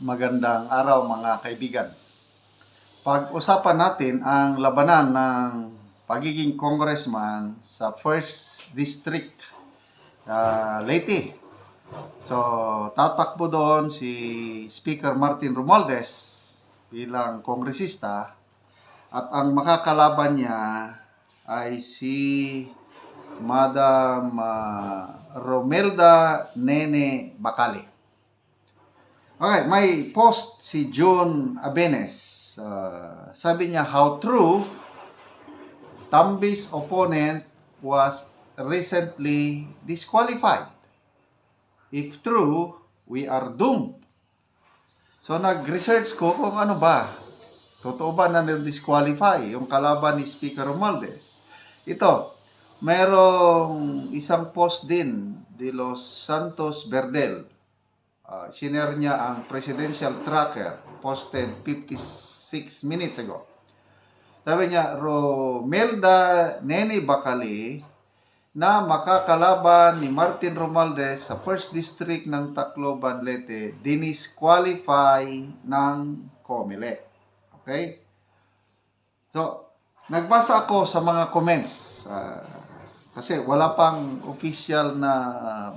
Magandang araw mga kaibigan. Pag-usapan natin ang labanan ng pagiging congressman sa 1st District, Leyte. So, tatakbo doon si Speaker Martin Romualdez bilang kongresista at ang makakalaban niya ay si Madam Romelda Nene Bacali. Okay, may post si John Abenes. Sabi niya, how true Tambi's opponent was recently disqualified. If true, we are doomed. So nag-research ko kung ano ba. Totoo ba na disqualify yung kalaban ni Speaker Romualdez? Ito, merong isang post din de Los Santos Berdel. Sinare niya ang presidential tracker, posted 56 minutes ago. Sabi niya, Romelda Nene Bacali na makakalaban ni Martin Romualdez sa 1st District ng Tacloban, Leyte, dinisqualify ng COMELEC. Okay? So, nagbasa ako sa mga comments kasi wala pang official na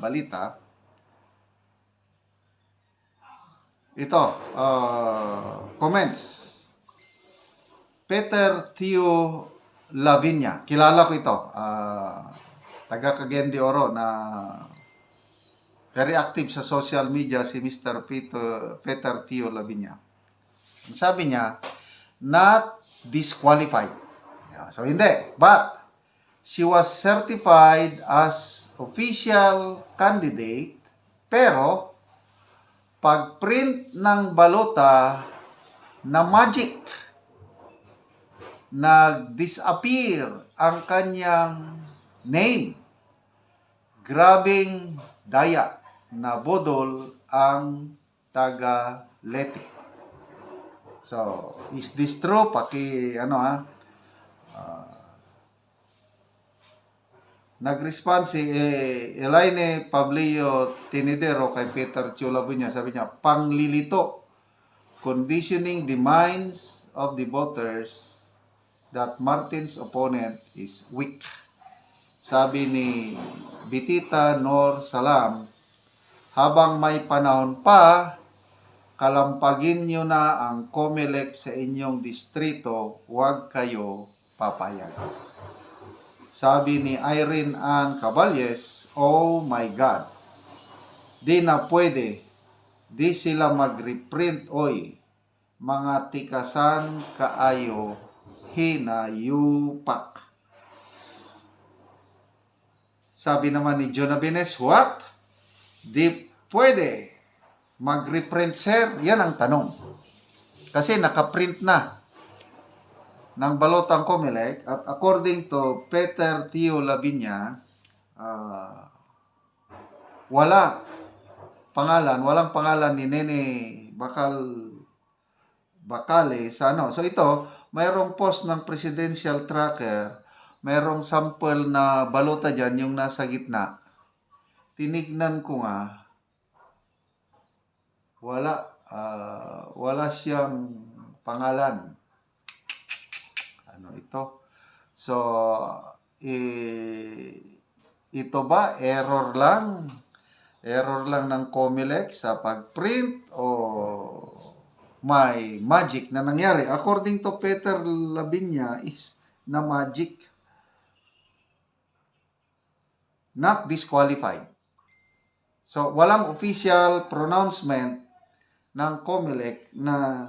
balita. Ito, comments. Peter Theo Lavinia. Kilala ko ito. Taga Cagayan de Oro na very active sa social media si Mr. Peter Theo Lavinia. Sabi niya, not disqualified. So, hindi. But, she was certified as official candidate, pero pag-print ng balota na magic, nag-disappear ang kanyang name. Grabing daya na bodol ang taga Leyte. So, is this true? Nag-respond si Elaine Pablio Tinidero kay Peter Chulabunya. Sabi niya, panglilito, conditioning the minds of the voters that Martin's opponent is weak. Sabi ni Bitita Nor Salam, habang may panahon pa, kalampagin nyo na ang COMELEC sa inyong distrito, huwag kayo papayag. Sabi ni Irene Ann Caballes, oh my God, di na pwede, di sila mag-reprint oy, mga tikasan kaayo, hinayupak. Sabi naman ni John Abenes, what? Di pwede mag-reprint, sir? Yan ang tanong. Kasi nakaprint na ng balotang COMELEC at according to Peter Theo Lavinia, walang pangalan ni Nene Bacali sa ano. So ito, mayroong post ng presidential tracker, mayroong sample na balota dyan, yung nasa gitna. Tinignan ko nga, wala siyang pangalan. Ano ito? So, ito ba error lang? Error lang ng COMELEC sa pag-print o may magic na nangyari? According to Peter Lavinia, is na magic. Not disqualified. So, walang official pronouncement ng COMELEC na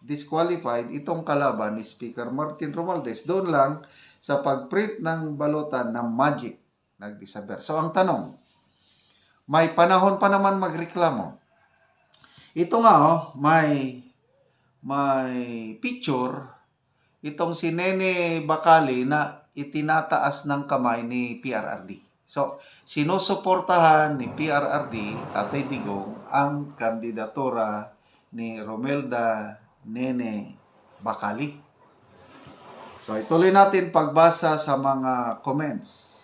disqualified itong kalaban ni Speaker Martin Romualdez. Doon lang sa pag-print ng balota na magic nag-disappear. So, ang tanong, may panahon pa naman magreklamo. Ito nga, may picture, itong si Nene Bacali na itinataas ng kamay ni PRRD. So, sinusuportahan ni PRRD, Tatay Digong, ang kandidatura ni Romelda Nene Bacali. So, ituloy natin pagbasa sa mga comments.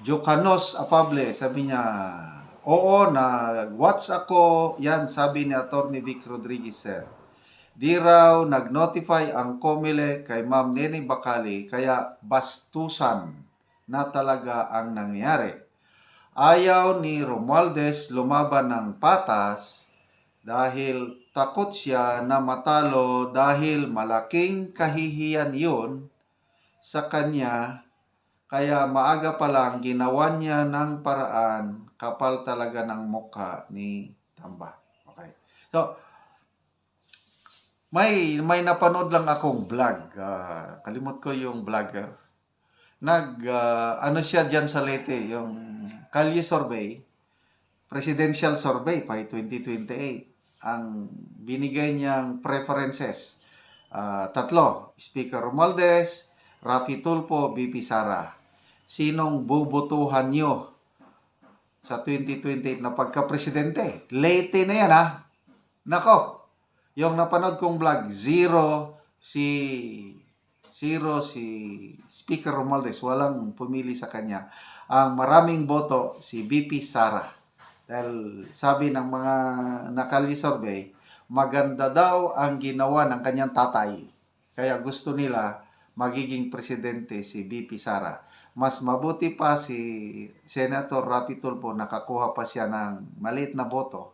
Jocanos Afable, sabi niya, Oo, nag-watch ako. Yan, sabi ni Atty. Vic Rodriguez, sir. Di raw nag-notify ang COMELEC kay Ma'am Nene Bacali, kaya bastusan na talaga ang nangyari. Ayaw ni Romualdez lumaban ng patas dahil takot siya na matalo dahil malaking kahihiyan yun sa kanya. Kaya maaga pa lang ginawa niya ng paraan, kapal talaga ng mukha ni Tamba. Okay. So, may napanood lang akong vlog. Kalimot ko yung vlogger. Ano siya dyan sa Leyte, yung Kalye Survey, Presidential Survey pa 2028. Ang binigay niyang preferences, tatlo, Speaker Romualdez, Raffy Tulfo, BP Sara. Sinong bubutuhan nyo sa 2028 na pagka-presidente? Leyte na yan, ha? Nako, yung napanood kong vlog, zero si Speaker Romualdez. Walang pumili sa kanya. Ang maraming boto, si BP Sara. Dahil sabi ng mga nakali survey, maganda daw ang ginawa ng kanyang tatay. Kaya gusto nila magiging presidente si BP Sara. Mas mabuti pa si Senator Raffy Tulfo, nakakuha pa siya ng maliit na boto.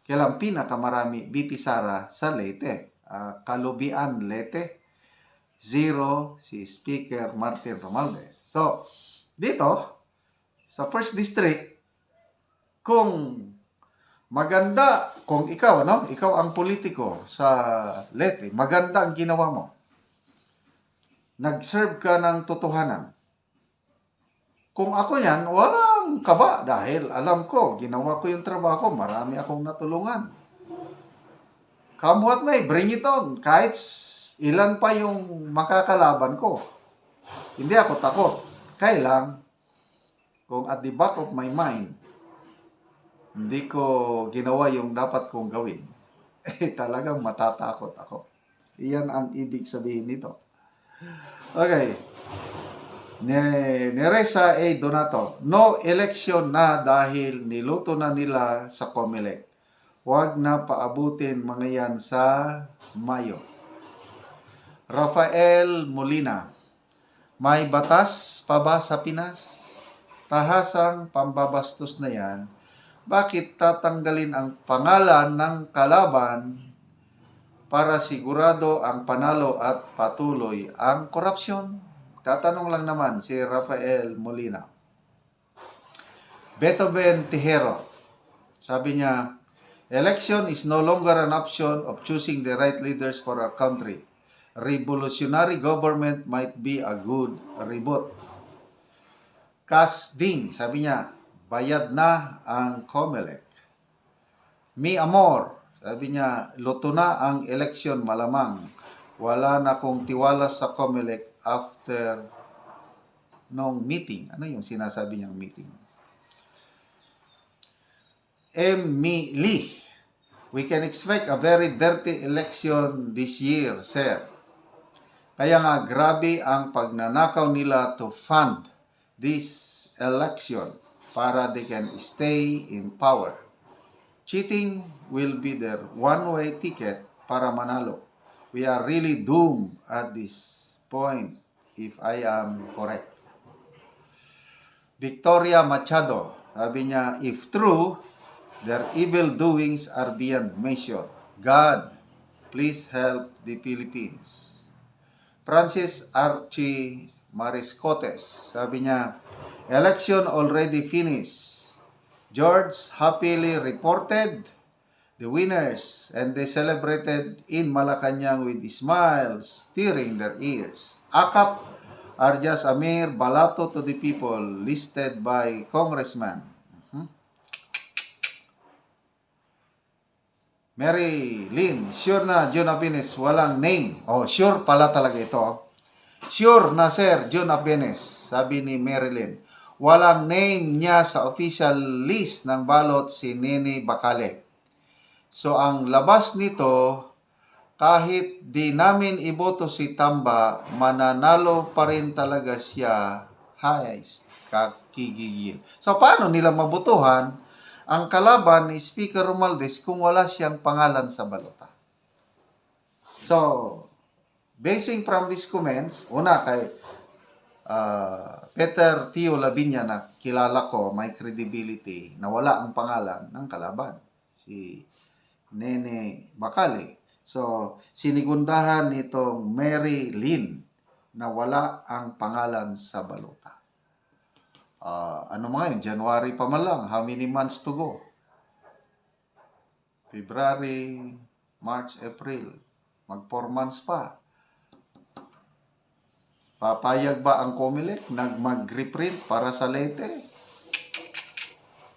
Kaya lang pinakamarami BP Sara sa Leyte. Kalubian Leyte. Zero si Speaker Martin Romualdez. So, dito, sa 1st District, kung maganda, kung ikaw ang politiko sa Leyte, maganda ang ginawa mo. Nag-serve ka ng totohanan. Kung ako yan, walang kaba dahil alam ko, ginawa ko yung trabaho, marami akong natulungan. Come what may, bring it on. Kahit ilan pa yung makakalaban ko. Hindi ako takot. Kailang, kung at the back of my mind, hindi ko ginawa yung dapat kong gawin, talagang matatakot ako. Iyan ang ibig sabihin nito. Okay. Neresa A. Donato, no election na dahil niluto na nila sa COMELEC. Huwag na paabutin mga yan sa Mayo. Rafael Molina, may batas pa ba sa Pinas? Tahasang pambabastos na yan. Bakit tatanggalin ang pangalan ng kalaban para sigurado ang panalo at patuloy ang korupsyon? Tatanong lang naman si Rafael Molina. Beethoven Tejero, sabi niya, election is no longer an option of choosing the right leaders for our country. Revolutionary government might be a good reboot. Cas Ding, sabi niya, bayad na ang COMELEC. Mi Amor, sabi niya, luto na ang election malamang. Wala na akong tiwala sa COMELEC after nung meeting. Ano yung sinasabi niyang meeting? Mi Lee, we can expect a very dirty election this year, sir. Kaya nga, grabe ang pagnanakaw nila to fund this election para they can stay in power. Cheating will be their one-way ticket para manalo. We are really doomed at this point, if I am correct. Victoria Machado, sabi niya, if true, their evil doings are beyond measure. God, please help the Philippines. Francis Archie Mariscotes, sabi niya, election already finished. George happily reported the winners and they celebrated in Malacanang with smiles tearing their ears. AKAP are just a mere balato to the people listed by congressman. Mary Lynn, sure na John Abenes walang name. Oh, sure pala talaga ito. Sure na sir, John Abenes, sabi ni Mary Lynn. Walang name niya sa official list ng balot si Nene Bacali. So, ang labas nito, kahit di namin iboto si Tamba, mananalo pa rin talaga siya. Kakigigil. So, paano nila mabutuhan ang kalaban ni Speaker Romualdez kung wala siyang pangalan sa balota. So, basing from these comments, una kay Peter Tio Lavinia na kilala ko, may credibility na wala ang pangalan ng kalaban, si Nene Bacali. So, sinigundahan nitong Mary Lynn na wala ang pangalan sa balota. Ano mga yun? January pa man lang. How many months to go? February, March, April. Mag 4 months pa. Papayag ba ang COMELEC mag-reprint para sa Leyte?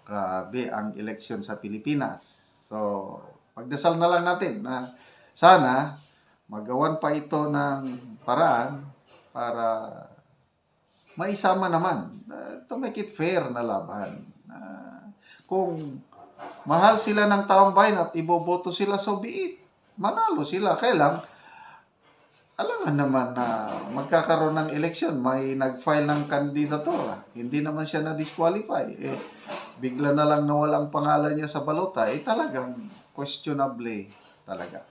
Grabe ang eleksyon sa Pilipinas. So, pagdasal na lang natin na sana magawan pa ito ng paraan para maisama naman to make it fair na laban. Kung mahal sila ng taong bayan at iboboto sila, so be it. Manalo sila. Kailang, alangan naman na magkakaroon ng eleksyon, may nag-file ng kandidatura. Hindi naman siya na-disqualify. Bigla na lang nawala ang pangalan niya sa balota. Talagang questionable talaga.